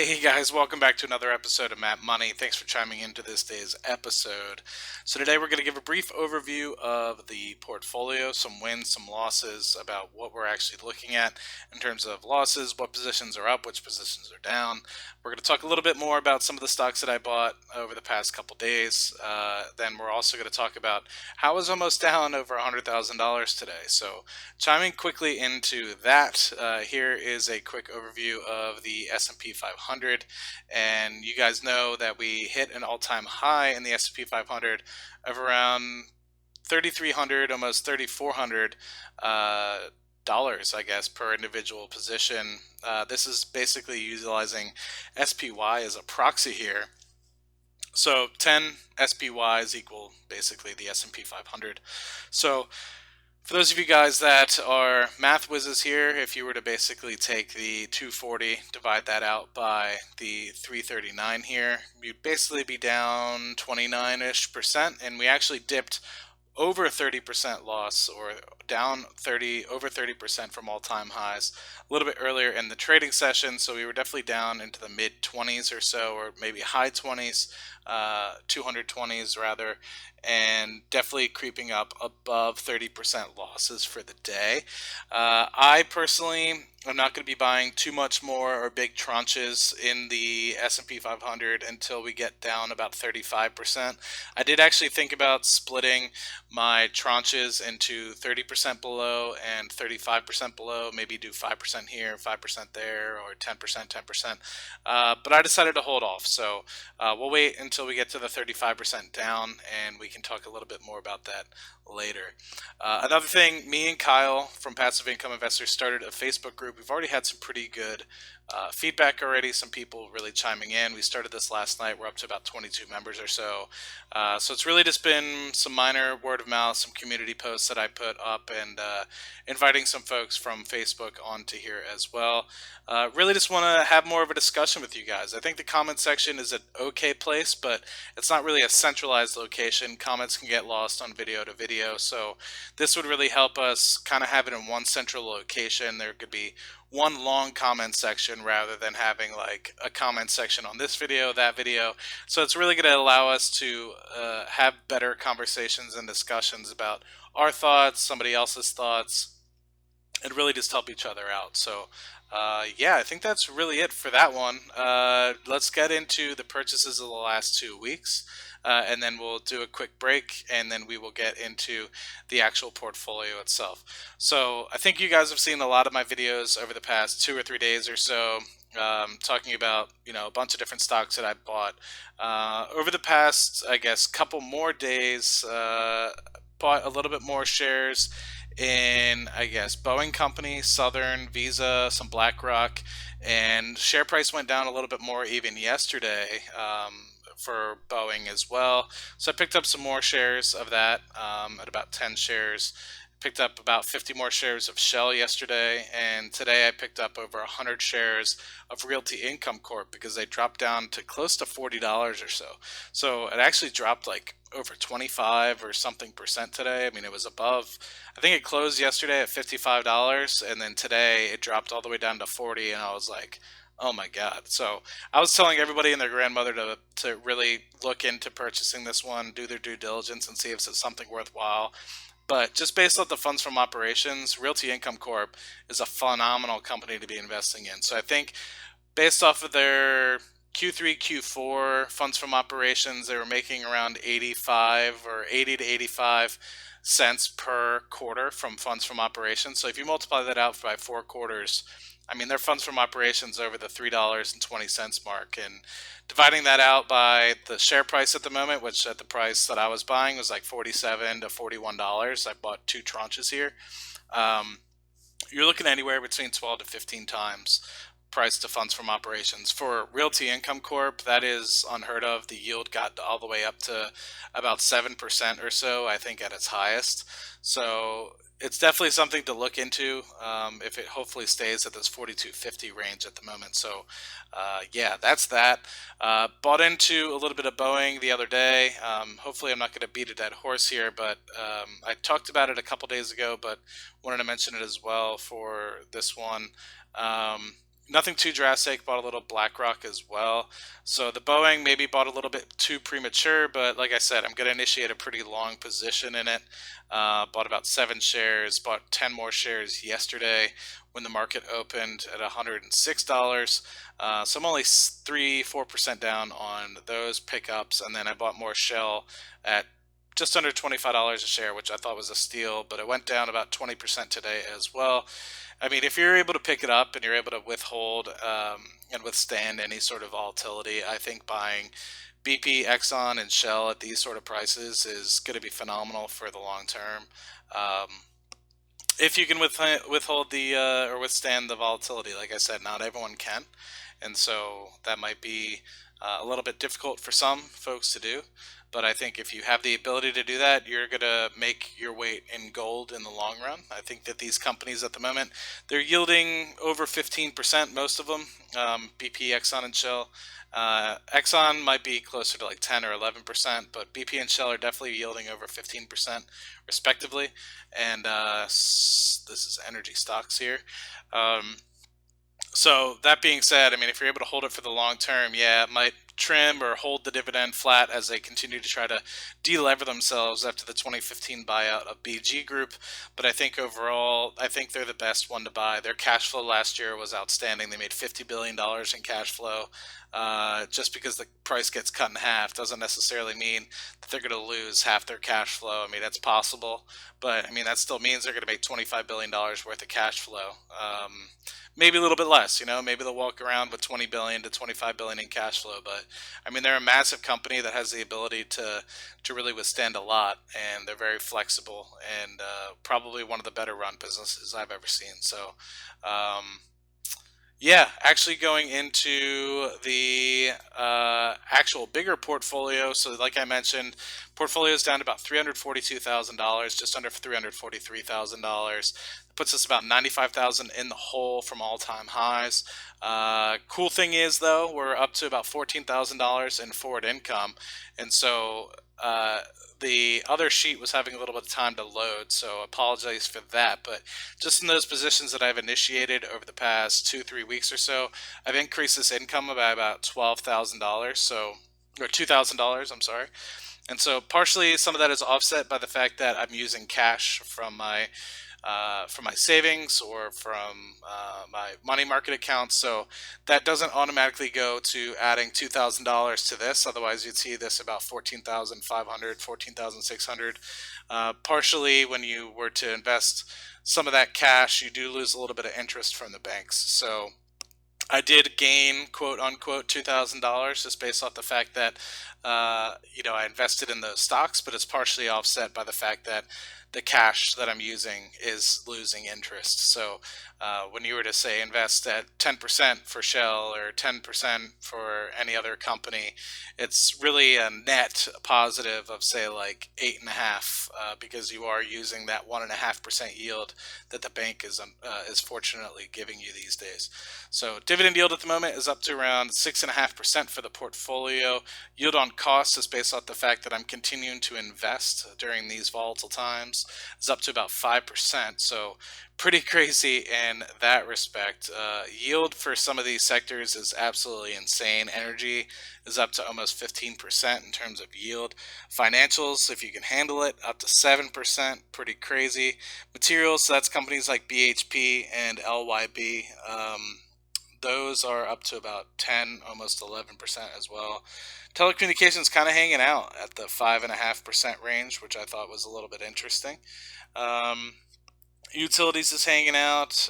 Hey guys, welcome back to another episode of Map Money. Thanks for chiming into this day's episode. So today we're going to give a brief overview of the portfolio, some wins, some losses, about what we're actually looking at in terms of losses, what positions are up, which positions are down. We're going to talk a little bit more about some of the stocks that I bought over the past couple days. Then we're also going to talk about how I was almost down over $100,000 today. So chiming quickly into that, here is a quick overview of the S&P 500, and you guys know that we hit an all-time high in the S&P 500 of around 3,300, almost 3,400 dollars, I guess, per individual position. This is basically utilizing SPY as a proxy here. So 10 SPYs equal basically the S&P 500. So for those of you guys that are math whizzes here, if you were to basically take the 240, divide that out by the 339 here, you'd basically be down 29-ish%, and we actually dipped over 30% loss, or down over 30% from all-time highs a little bit earlier in the trading session. So we were definitely down into the mid 20s or so, or maybe high 20s, 220s rather, and definitely creeping up above 30% losses for the day. I personally am not going to be buying too much more or big tranches in the S&P 500 until we get down about 35%. I did actually think about splitting my tranches into 30% below and 35% below, maybe do 5% here, 5% there, or 10%, 10%. But I decided to hold off. So we'll wait until we get to the 35% down, and we can talk a little bit more about that later. Another thing, me and Kyle from Passive Income Investors started a Facebook group. We've already had some pretty good feedback already, some people really chiming in. We started this last night. We're up to about 22 members or so. So it's really just been some minor word of mouth, some community posts that I put up, and inviting some folks from Facebook onto here as well. Really just want to have more of a discussion with you guys. I think the comment section is an okay place, but it's not really a centralized location. Comments can get lost on video to video, so this would really help us kind of have it in one central location. There could be one long comment section rather than having like a comment section on this video, that video. So it's really going to allow us to have better conversations and discussions about our thoughts, somebody else's thoughts, and really just help each other out. So yeah, I think that's really it for that one. Let's get into the purchases of the last 2 weeks. And then we'll do a quick break, and then we will get into the actual portfolio itself. So I think you guys have seen a lot of my videos over the past 2 or 3 days or so, talking about a bunch of different stocks that I bought over the past, I guess, couple more days. Bought a little bit more shares in, I guess, Boeing Company, Southern, Visa, some BlackRock, and share price went down a little bit more even yesterday. For Boeing as well. So I picked up some more shares of that at about 10 shares. Picked up about 50 more shares of Shell yesterday, and today I picked up over 100 shares of Realty Income Corp because they dropped down to close to $40 or so. So it actually dropped like over 25 or something percent today. I mean, it was above, I think it closed yesterday at $55, and then today it dropped all the way down to 40, and I was like, oh my God. So I was telling everybody and their grandmother to really look into purchasing this one, do their due diligence, and see if it's something worthwhile. But just based on the funds from operations, Realty Income Corp is a phenomenal company to be investing in. So I think based off of their Q3, Q4 funds from operations, they were making around 85 or 80 to 85 cents per quarter from funds from operations. So if you multiply that out by 4 quarters, I mean, their funds from operations over the $3.20 mark, and dividing that out by the share price at the moment, which at the price that I was buying was like $47 to $41. I bought 2 tranches here. You're looking anywhere between 12 to 15 times price to funds from operations. For Realty Income Corp, that is unheard of. The yield got all the way up to about 7% or so, I think, at its highest. So it's definitely something to look into if it hopefully stays at this 42.50 range at the moment. So yeah, that's that. Bought into a little bit of Boeing the other day. Hopefully I'm not going to beat a dead horse here, but I talked about it a couple days ago, but wanted to mention it as well for this one. Nothing too drastic. Bought a little BlackRock as well. So the Boeing maybe bought a little bit too premature, but like I said, I'm going to initiate a pretty long position in it. Bought about 7 shares. Bought 10 more shares yesterday when the market opened at $106. So I'm only 3-4% down on those pickups, and then I bought more Shell at just under $25 a share, which I thought was a steal, but it went down about 20% today as well. I mean, if you're able to pick it up and you're able to withhold and withstand any sort of volatility, I think buying BP, Exxon, and Shell at these sort of prices is going to be phenomenal for the long term. Um, if you can withhold the or withstand the volatility, like I said, not everyone can, and so that might be a little bit difficult for some folks to do. But I think if you have the ability to do that, you're gonna make your weight in gold in the long run. I think that these companies at the moment, they're yielding over 15%, most of them. BP, Exxon, and Shell. Exxon might be closer to like 10 or 11%, but BP and Shell are definitely yielding over 15%, respectively. And this is energy stocks here. Um, so that being said, I mean, if you're able to hold it for the long term, yeah, it might trim or hold the dividend flat as they continue to try to delever themselves after the 2015 buyout of BG Group. But I think overall, I think they're the best one to buy. Their cash flow last year was outstanding. They made $50 billion in cash flow. Just because the price gets cut in half doesn't necessarily mean that they're going to lose half their cash flow. I mean, that's possible, but I mean, that still means they're going to make $25 billion worth of cash flow. Maybe a little bit less, maybe they'll walk around with 20 billion to 25 billion in cash flow, but I mean, they're a massive company that has the ability to really withstand a lot, and they're very flexible, and probably one of the better run businesses I've ever seen. So yeah, actually going into the actual bigger portfolio. So, like I mentioned, portfolio is down to about $342,000, just under $343,000. Puts us about 95,000 in the hole from all-time highs. Cool thing is, though, we're up to about $14,000 in forward income, and so the other sheet was having a little bit of time to load, so apologize for that. But just in those positions that I've initiated over the past 2-3 weeks or so, I've increased this income by about $12,000, so or $2,000. I'm sorry. And so partially some of that is offset by the fact that I'm using cash from my savings or from my money market accounts. So that doesn't automatically go to adding $2,000 to this. Otherwise, you'd see this about 14,500, 14,600. Partially, when you were to invest some of that cash, you do lose a little bit of interest from the banks. So I did gain, quote unquote, $2,000 just based off the fact that, I invested in those stocks, but it's partially offset by the fact that the cash that I'm using is losing interest. So when you were to say invest at 10% for Shell or 10% for any other company, it's really a net positive of say like 8.5, because you are using that 1.5% yield that the bank is fortunately giving you these days. So dividend yield at the moment is up to around 6.5% for the portfolio. Yield on cost is based off the fact that I'm continuing to invest during these volatile times. Is up to about 5%. So pretty crazy in that respect. Yield for some of these sectors is absolutely insane. Energy is up to almost 15% in terms of yield. Financials, if you can handle it, up to 7%. Pretty crazy. Materials, so that's companies like BHP and LYB. Those are up to about 10, almost 11% as well. Telecommunications kind of hanging out at the 5.5% range, which I thought was a little bit interesting. Um, Utilities is hanging out.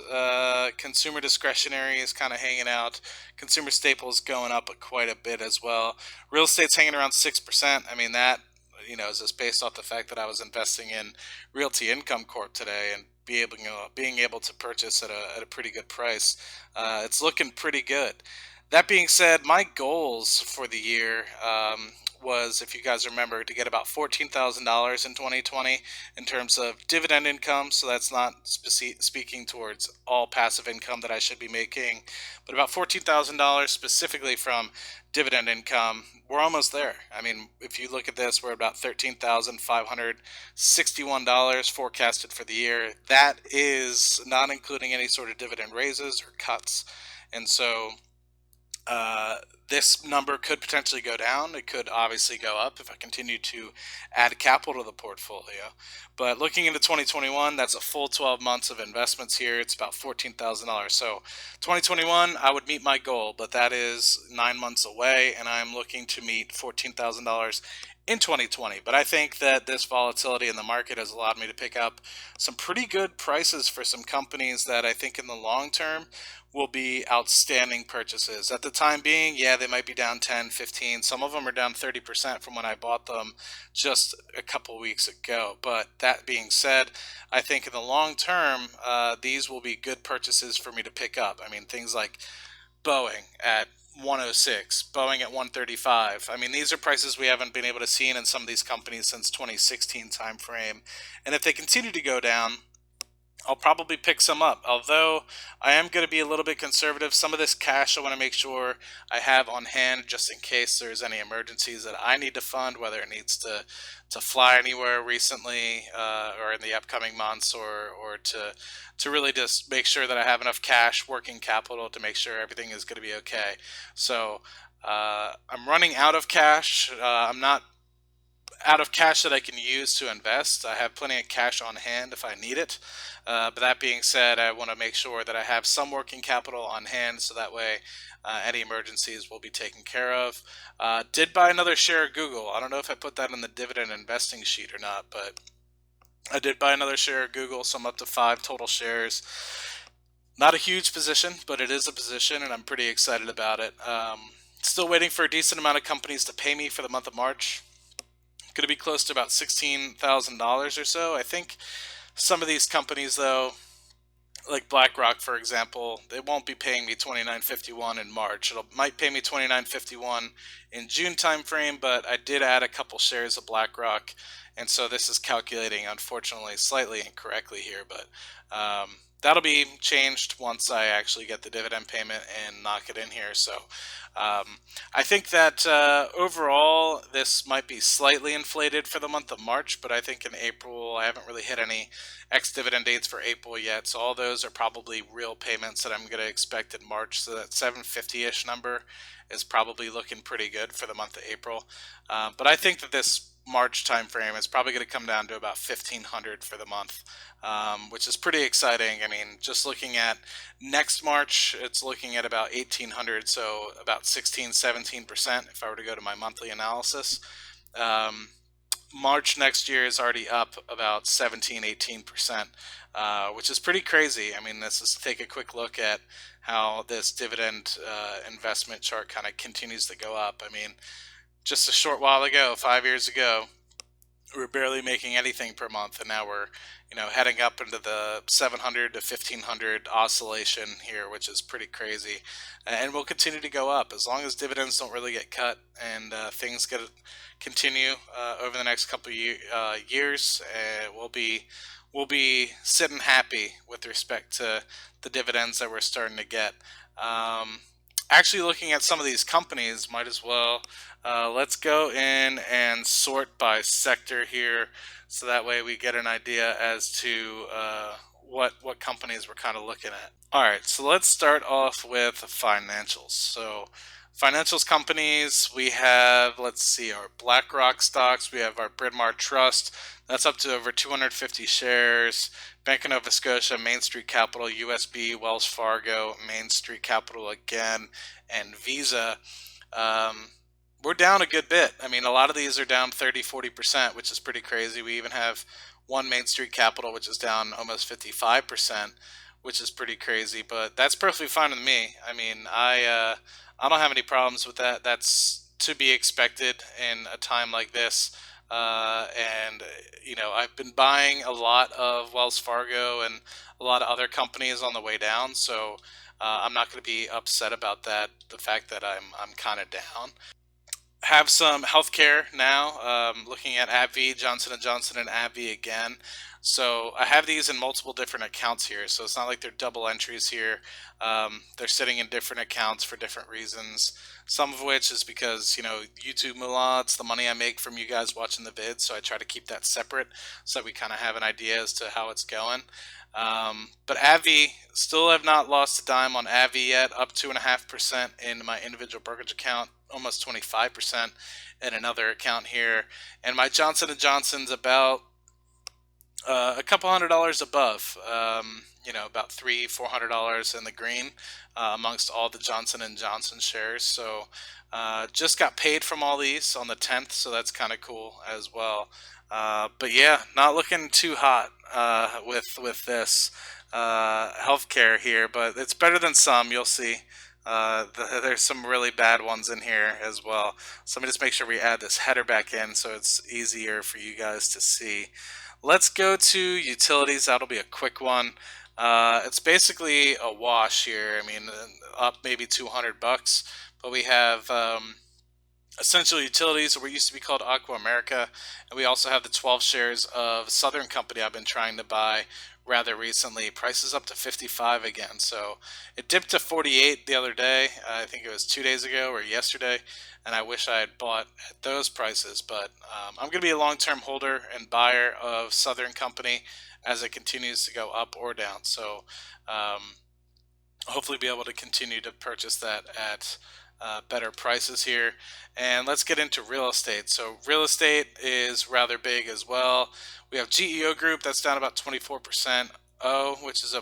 Consumer discretionary is kind of hanging out. Consumer staples going up quite a bit as well. Real estate's hanging around 6%. I mean, that, is just based off the fact that I was investing in Realty Income Corp today and being able to purchase at a pretty good price. It's looking pretty good. That being said, my goals for the year was, if you guys remember, to get about $14,000 in 2020 in terms of dividend income. So that's not speaking towards all passive income that I should be making, but about $14,000 specifically from dividend income. We're almost there. I mean, if you look at this, we're about $13,561 forecasted for the year. That is not including any sort of dividend raises or cuts. And so uh, this number could potentially go down. It could obviously go up if I continue to add capital to the portfolio. But looking into 2021, that's a full 12 months of investments here. It's about $14,000. So 2021, I would meet my goal, but that is 9 months away, and I'm looking to meet $14,000 in 2020. But I think that this volatility in the market has allowed me to pick up some pretty good prices for some companies that I think in the long term will be outstanding purchases. At the time being, yeah, they might be down 10, 15. Some of them are down 30% from when I bought them just a couple weeks ago. But that being said, I think in the long term, these will be good purchases for me to pick up. I mean, things like Boeing at 106, Boeing at 135. I mean, these are prices we haven't been able to see in some of these companies since 2016 timeframe. And if they continue to go down, I'll probably pick some up. Although I am going to be a little bit conservative. Some of this cash I want to make sure I have on hand just in case there's any emergencies that I need to fund, whether it needs to fly anywhere recently or in the upcoming months, or to really just make sure that I have enough cash, working capital to make sure everything is going to be okay. So I'm running out of cash. I'm not out of cash that I can use to invest. I have plenty of cash on hand if I need it. But that being said, I want to make sure that I have some working capital on hand so that way any emergencies will be taken care of. Did buy another share of Google. I don't know if I put that in the dividend investing sheet or not, but I did buy another share of Google, so I'm up to 5 total shares. Not a huge position, but it is a position, and I'm pretty excited about it. Still waiting for a decent amount of companies to pay me for the month of March. Going to be close to about $16,000 or so. I think some of these companies, though, like BlackRock, for example, they won't be paying me 29.51 in March. It might pay me 29.51 in June timeframe, but I did add a couple shares of BlackRock, and so this is calculating, unfortunately, slightly incorrectly here, but that'll be changed once I actually get the dividend payment and knock it in here. So I think that overall this might be slightly inflated for the month of March, but I think in April I haven't really hit any ex-dividend dates for April yet, so all those are probably real payments that I'm going to expect in March. So that 750-ish number is probably looking pretty good for the month of April. But I think that this March timeframe is probably going to come down to about 1,500 for the month, which is pretty exciting. I mean, just looking at next March, it's looking at about 1,800, so about 16, 17% if I were to go to my monthly analysis. Um, March next year is already up about 17, 18%, which is pretty crazy. I mean, let's just take a quick look at how this dividend investment chart kind of continues to go up. I mean, just a short while ago, 5 years ago, we were barely making anything per month, and now we're heading up into the 700 to 1500 oscillation here, which is pretty crazy, and will continue to go up as long as dividends don't really get cut and things continue over the next couple of years. We'll be sitting happy with respect to the dividends that we're starting to get. Um, Actually, looking at some of these companies, might as well let's go in and sort by sector here, so that way we get an idea as to what companies we're kind of looking at. All right, so let's start off with financials. So financials companies, we have, let's see, our BlackRock stocks. We have our Bryn Mawr Trust. That's up to over 250 shares. Bank of Nova Scotia, Main Street Capital, USB, Wells Fargo, Main Street Capital again, and Visa. We're down a good bit. I mean, a lot of these are down 30, 40%, which is pretty crazy. We even have one Main Street Capital, which is down almost 55%, which is pretty crazy, but that's perfectly fine with me. I mean, I don't have any problems with that. That's to be expected in a time like this. And I've been buying a lot of Wells Fargo and a lot of other companies on the way down, so I'm not going to be upset about that. The fact that I'm kind of down. Have some healthcare now. Looking at AbbVie, Johnson and Johnson, and AbbVie again. So I have these in multiple different accounts here. So it's not like they're double entries here. They're sitting in different accounts for different reasons. Some of which is because YouTube moolah. It's the money I make from you guys watching the vids. So I try to keep that separate so that we kind of have an idea as to how it's going. But Avi, still have not lost a dime on Avi yet, up 2.5% in my individual brokerage account, almost 25% in another account here. And my Johnson& and Johnson's about a couple $100 above, about $300-400 in the green amongst all the Johnson and Johnson shares. So just got paid from all these on the 10th, so that's kind of cool as well. But yeah, not looking too hot with this healthcare here, but it's better than some. You'll see. There's some really bad ones in here as well. So let me just make sure we add this header back in so it's easier for you guys to see. Let's go to utilities. That'll be a quick one. It's basically a wash here. I mean, up maybe 200 bucks, but we have Essential Utilities, or what used to be called Aqua America, and we also have the 12 shares of Southern Company I've been trying to buy rather recently. Prices up to 55 again, so it dipped to 48 the other day. I think it was 2 days ago or yesterday, and I wish I had bought at those prices. But I'm going to be a long-term holder and buyer of Southern Company as it continues to go up or down. So hopefully be able to continue to purchase that at better prices here. And let's get into real estate. So real estate is rather big as well. We have GEO Group, that's down about 24%. Which is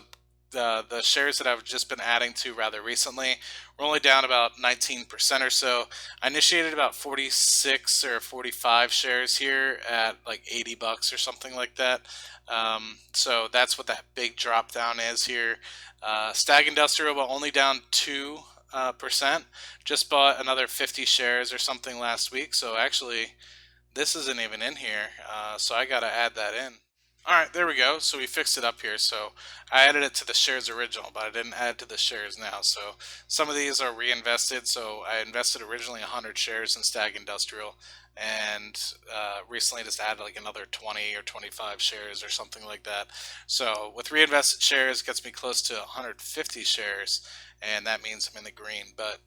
the shares that I've just been adding to rather recently. We're only down about 19% or so. I initiated about 46 or 45 shares here at like 80 bucks or something like that. So that's what that big drop down is here. Stag Industrial, but only down 2%. Just bought another 50 shares or something last week. So actually, this isn't even in here. So I got to add that in. All right, there we go. So we fixed it up here. So I added it to the shares original, but I didn't add to the shares now. So some of these are reinvested. So I invested originally 100 shares in Stag Industrial, and recently just added like another 20 or 25 shares or something like that. So with reinvested shares, it gets me close to 150 shares, and that means I'm in the green. But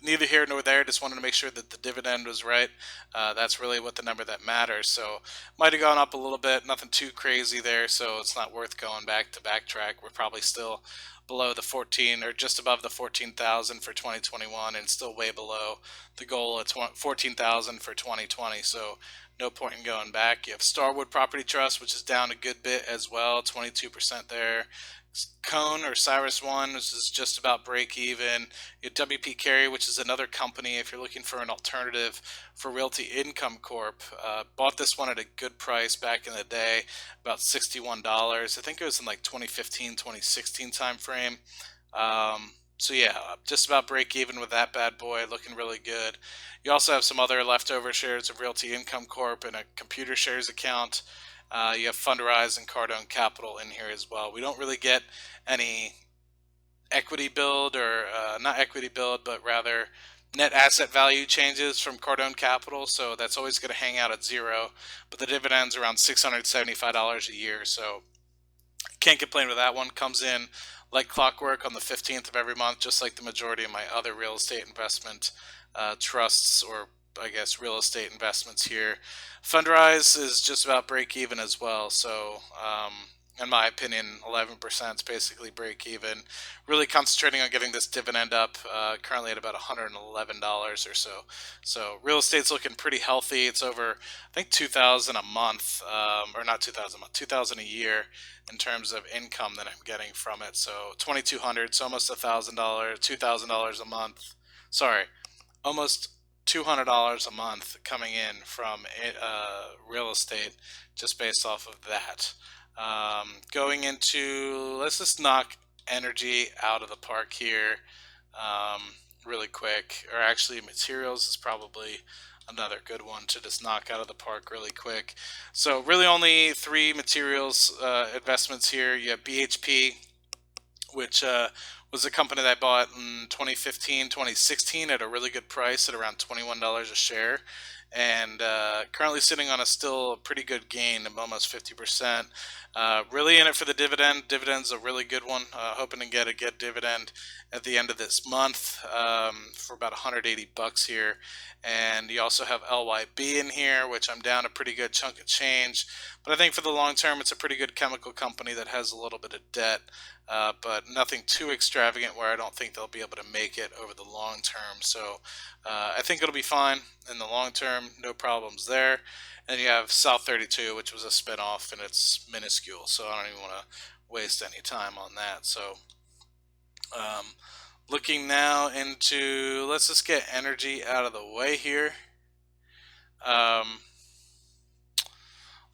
neither here nor there. Just wanted to make sure that the dividend was right. That's really what the number that matters. So might have gone up a little bit, nothing too crazy there. So it's not worth going back to backtrack. We're probably still below the 14 or just above the 14,000 for 2021, and still way below the goal at 14,000 for 2020. So no point in going back. You have Starwood Property Trust, which is down a good bit as well, 22% there. Cone or Cyrus One, which is just about break even. You have WP Carey, which is another company if you're looking for an alternative for Realty Income Corp. Bought this one at a good price back in the day, about $61. I think it was in like 2015, 2016 time frame. So yeah, just about break even with that bad boy, looking really good. You also have some other leftover shares of Realty Income Corp in a computer shares account. You have Fundrise and Cardone Capital in here as well. We don't really get any equity build or not equity build, but rather net asset value changes from Cardone Capital. So that's always going to hang out at zero. But the dividend's around $675 a year. So can't complain with that one. Comes in like clockwork on the 15th of every month, just like the majority of my other real estate investment trusts, or I guess real estate investments here. Fundrise is just about break even as well. So, in my opinion, 11% is basically break even. Really concentrating on getting this dividend up, currently at about $111 or so. So, real estate's looking pretty healthy. It's over, I think, 2,000 a month, or not 2,000 a month, 2,000 a year in terms of income that I'm getting from it. So, 2,200, so almost $1,000, $2,000 a month. Sorry, almost $200 a month coming in from real estate just based off of that. Going into, let's just knock energy out of the park here really quick. Or actually, materials is probably another good one to just knock out of the park really quick. So really only three materials investments here. You have BHP, which was a company that I bought in 2015, 2016 at a really good price at around $21 a share. And currently sitting on a still pretty good gain of almost 50%. Really in it for the dividend. Dividend's a really good one. Hoping to get a good dividend at the end of this month for about 180 bucks here. And you also have LYB in here, which I'm down a pretty good chunk of change. But I think for the long term, it's a pretty good chemical company that has a little bit of debt, but nothing too extravagant where I don't think they'll be able to make it over the long term. So I think it'll be fine in the long term, no problems there. And you have South 32, which was a spinoff, and it's minuscule, so I don't even want to waste any time on that. So um, looking now into, let's just get energy out of the way here. Um,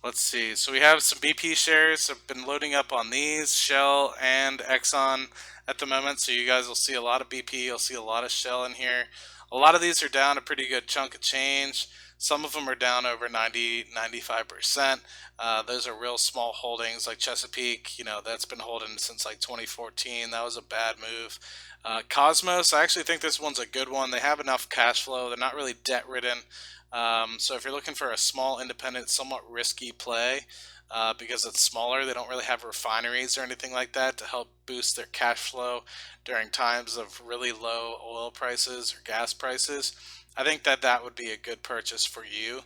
Let's see. So we have some BP shares. I've been loading up on these, Shell and Exxon at the moment. So you guys will see a lot of BP. You'll see a lot of Shell in here. A lot of these are down a pretty good chunk of change. Some of them are down over 90, 95%. Those are real small holdings like Chesapeake. That's been holding since like 2014. That was a bad move. Cosmos, I actually think this one's a good one. They have enough cash flow. They're not really debt ridden. So if you're looking for a small, independent, somewhat risky play, because it's smaller, they don't really have refineries or anything like that to help boost their cash flow during times of really low oil prices or gas prices. I think that that would be a good purchase for you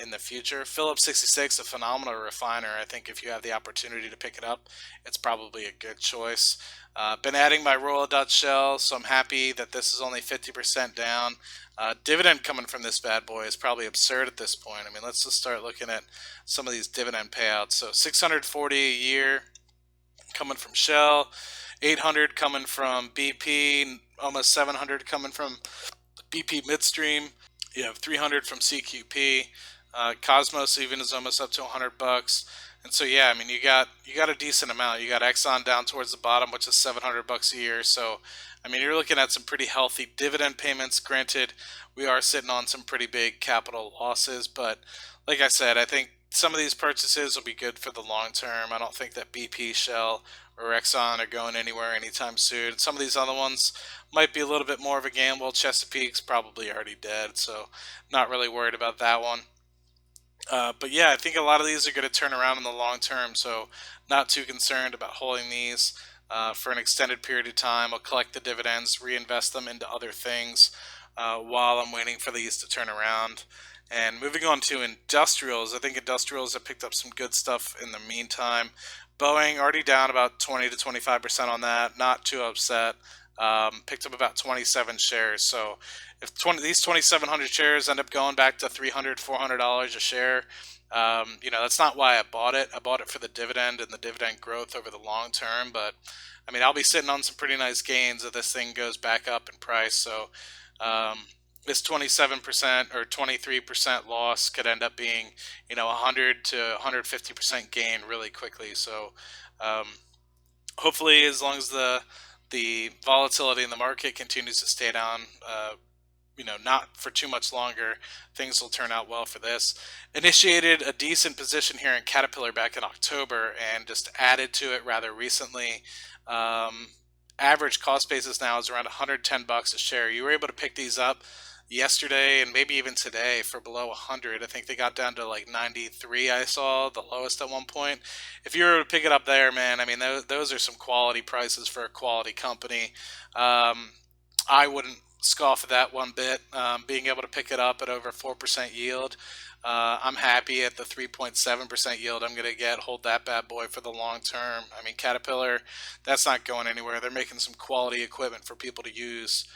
in the future. Phillips 66, a phenomenal refiner. I think if you have the opportunity to pick it up, it's probably a good choice. Been adding my Royal Dutch Shell, so I'm happy that this is only 50% down. Dividend coming from this bad boy is probably absurd at this point. I mean, let's just start looking at some of these dividend payouts. So 640 a year coming from Shell, 800 coming from BP, almost 700 coming from BP Midstream. You have 300 from CQP. Cosmos even is almost up to 100 bucks. And so yeah, I mean you got a decent amount. You got Exxon down towards the bottom, which is 700 bucks a year. So I mean you're looking at some pretty healthy dividend payments. Granted, we are sitting on some pretty big capital losses, but like I said, I think some of these purchases will be good for the long term. I don't think that BP, Shell, or Exxon are going anywhere anytime soon. Some of these other ones might be a little bit more of a gamble. Chesapeake's probably already dead, so not really worried about that one. But yeah, I think a lot of these are going to turn around in the long term, so not too concerned about holding these for an extended period of time. I'll collect the dividends, reinvest them into other things while I'm waiting for these to turn around. And moving on to industrials, I think industrials have picked up some good stuff in the meantime. Boeing already down about 20 to 25% on that, not too upset. Picked up about 27 shares, so if these 2,700 shares end up going back to $300, $400 a share, that's not why I bought it. I bought it for the dividend and the dividend growth over the long term. But I mean, I'll be sitting on some pretty nice gains if this thing goes back up in price. So this 27% or 23% loss could end up being, 100 to 150% gain really quickly. So um, hopefully, as long as the volatility in the market continues to stay down, not for too much longer, things will turn out well for this. Initiated a decent position here in Caterpillar back in October and just added to it rather recently. Um, Average cost basis now is around 110 bucks a share. You were able to pick these up yesterday and maybe even today for below 100. I think they got down to like 93. I saw the lowest at one point. If you were to pick it up there, man, I mean those are some quality prices for a quality company. I wouldn't scoff at that one bit. Being able to pick it up at over 4% yield, I'm happy at the 3.7% yield I'm going to get. Hold that bad boy for the long term. I mean, Caterpillar, that's not going anywhere. They're making some quality equipment for people to use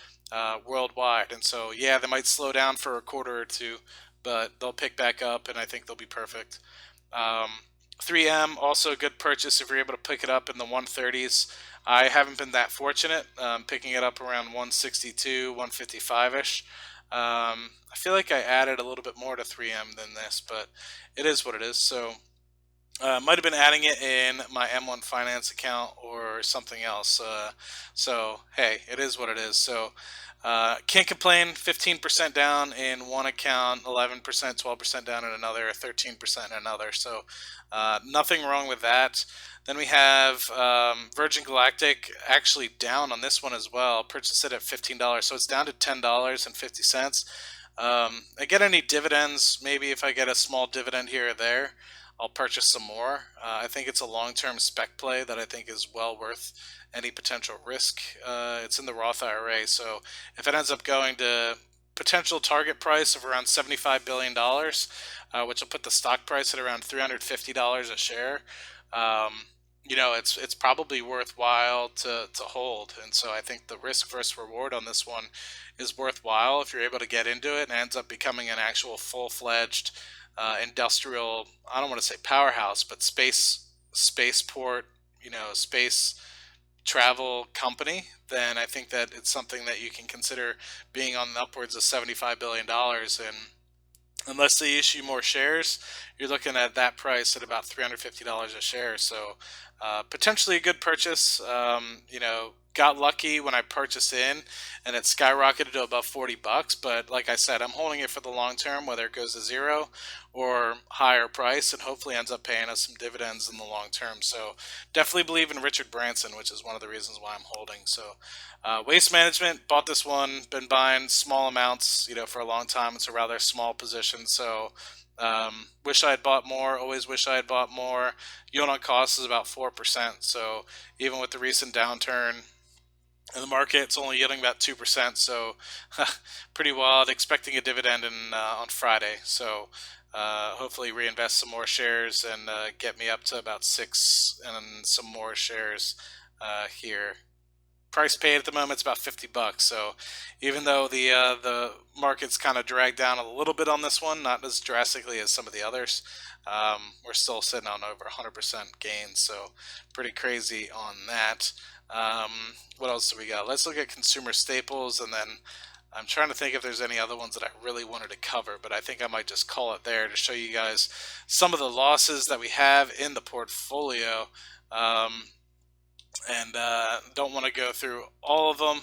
worldwide. And so, yeah, they might slow down for a quarter or two, but they'll pick back up, and I think they'll be perfect. Um, 3M, also a good purchase if you're able to pick it up in the 130s. I haven't been that fortunate picking it up around 162, 155-ish. I feel like I added a little bit more to 3M than this, but it is what it is. So might have been adding it in my M1 Finance account or something else. So hey, it is what it is. So can't complain. 15% down in one account, 11%, 12% down in another, 13% in another. So nothing wrong with that. Then we have Virgin Galactic actually down on this one as well. Purchased it at $15, so it's down to $10.50. I get any dividends, maybe if I get a small dividend here or there, I'll purchase some more. I think it's a long-term spec play that I think is well worth any potential risk. It's in the Roth IRA, so if it ends up going to potential target price of around $75 billion, which will put the stock price at around $350 a share, um, it's probably worthwhile to hold. And so I think the risk versus reward on this one is worthwhile if you're able to get into it and ends up becoming an actual full-fledged industrial, I don't want to say powerhouse, but spaceport, space travel company. Then I think that it's something that you can consider being on upwards of $75 billion. And unless they issue more shares, you're looking at that price at about $350 a share. So potentially a good purchase. Got lucky when I purchased in, and it skyrocketed to above $40. But like I said, I'm holding it for the long term, whether it goes to zero or higher price, and hopefully ends up paying us some dividends in the long term. So definitely believe in Richard Branson, which is one of the reasons why I'm holding. So waste management, bought this one, been buying small amounts, for a long time. It's a rather small position. So wish I had bought more, always wish I had bought more. Yield on cost is about 4%. So even with the recent downturn in the market, it's only yielding about 2%. So pretty wild. Expecting a dividend on Friday. So hopefully reinvest some more shares and get me up to about six and some more shares here. Price paid at the moment is about $50. So even though the market's kind of dragged down a little bit on this one, not as drastically as some of the others, we're still sitting on over 100% gains. So pretty crazy on that. What else do we got? Let's look at consumer staples, and then I'm trying to think if there's any other ones that I really wanted to cover, but I think I might just call it there to show you guys some of the losses that we have in the portfolio. And don't want to go through all of them.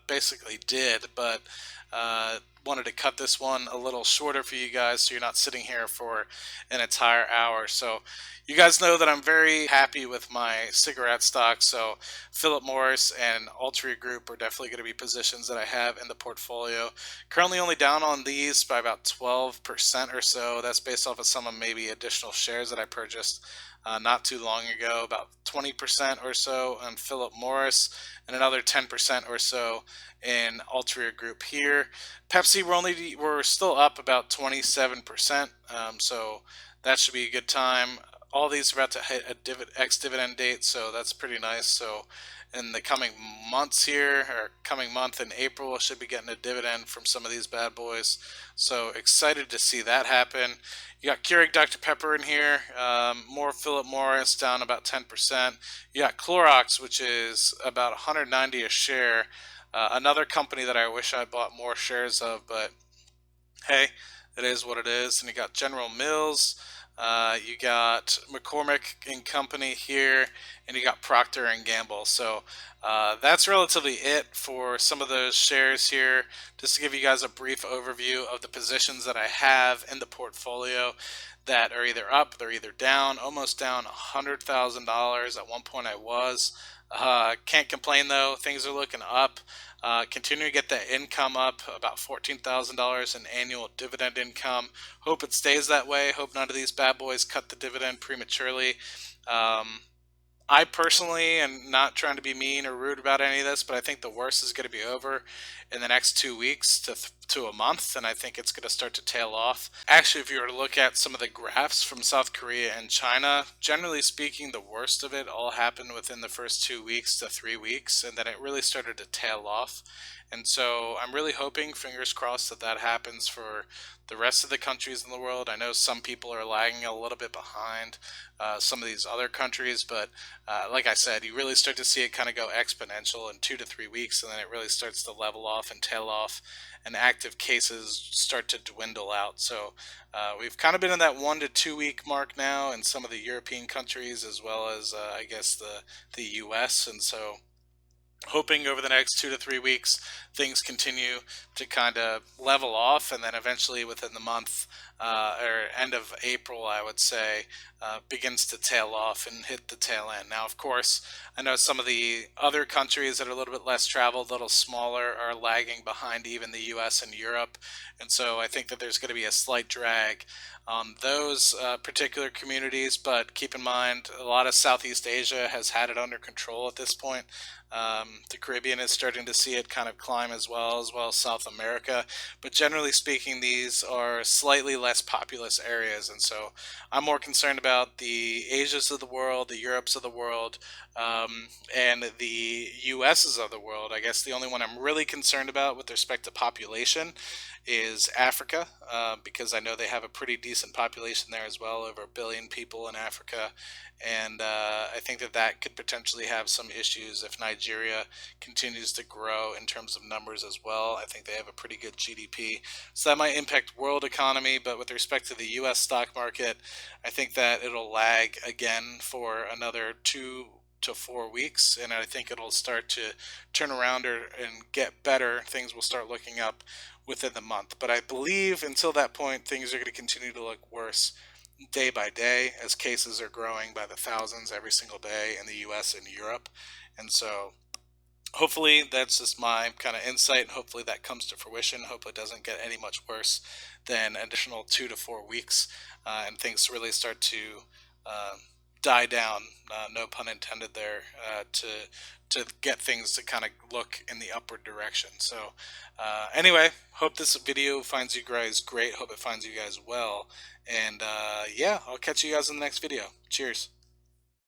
Basically did, but wanted to cut this one a little shorter for you guys so you're not sitting here for an entire hour. So you guys know that I'm very happy with my cigarette stocks. So Philip Morris and Altria Group are definitely going to be positions that I have in the portfolio. Currently only down on these by about 12% or so. That's based off of some of maybe additional shares that I purchased not too long ago, about 20% or so on Philip Morris, and another 10% or so in Altria Group here. Pepsi, we're still up about 27%, so that should be a good time. All these are about to hit a ex-dividend date, so that's pretty nice. So in the coming months here, or coming month in April, I should be getting a dividend from some of these bad boys. So excited to see that happen. You got Keurig Dr. Pepper in here, more Philip Morris down about 10%. You got Clorox, which is about 190 a share. Another company that I wish I bought more shares of, but hey, it is what it is. And you got General Mills, you got McCormick and Company here, and you got Procter and Gamble. So that's relatively it for some of those shares here. Just to give you guys a brief overview of the positions that I have in the portfolio that are either up, they're either down, almost down $100,000. At one point I was. Can't complain though, things are looking up. Continue to get that income up, about $14,000 in annual dividend income. Hope it stays that way. Hope none of these bad boys cut the dividend prematurely. I personally am not trying to be mean or rude about any of this, but I think the worst is going to be over in the next 2 weeks to a month, and I think it's going to start to tail off. Actually, if you were to look at some of the graphs from South Korea and China, generally speaking, the worst of it all happened within the first 2 weeks to 3 weeks, and then it really started to tail off. And so I'm really hoping, fingers crossed, that that happens for the rest of the countries in the world. I know some people are lagging a little bit behind some of these other countries, but like I said, you really start to see it kind of go exponential in 2 to 3 weeks, and then it really starts to level off and tail off, and active cases start to dwindle out. So we've kind of been in that 1 to 2 week mark now in some of the European countries, as well as I guess the US. And so hoping over the next 2 to 3 weeks things continue to kind of level off, and then eventually within the month, or end of April, I would say, begins to tail off and hit the tail end. Now, of course, I know some of the other countries that are a little bit less traveled, a little smaller, are lagging behind even the US and Europe, and so I think that there's going to be a slight drag on those particular communities. But keep in mind, a lot of Southeast Asia has had it under control at this point. The Caribbean is starting to see it kind of climb as well as South America. But generally speaking, these are slightly less populous areas. And so I'm more concerned about the Asias of the world, the Europes of the world, and the USs of the world. I guess the only one I'm really concerned about with respect to population is Africa, because I know they have a pretty decent population there as well, over 1 billion people in Africa. And I think that that could potentially have some issues if Nigeria continues to grow in terms of numbers as well. I think they have a pretty good GDP, so that might impact world economy. But with respect to the U.S. stock market, I think that it'll lag again for another 2 to 4 weeks, and I think it'll start to turn around and get better. Things will start looking up within the month, but I believe until that point, things are going to continue to look worse day by day, as cases are growing by the thousands every single day in the US and Europe. And so hopefully that's just my kind of insight, and hopefully that comes to fruition. Hopefully it doesn't get any much worse than additional 2 to 4 weeks, and things really start to uh, die down, no pun intended there, to get things to kind of look in the upward direction. So anyway, hope this video finds you guys great. Hope it finds you guys well. And yeah, I'll catch you guys in the next video. Cheers.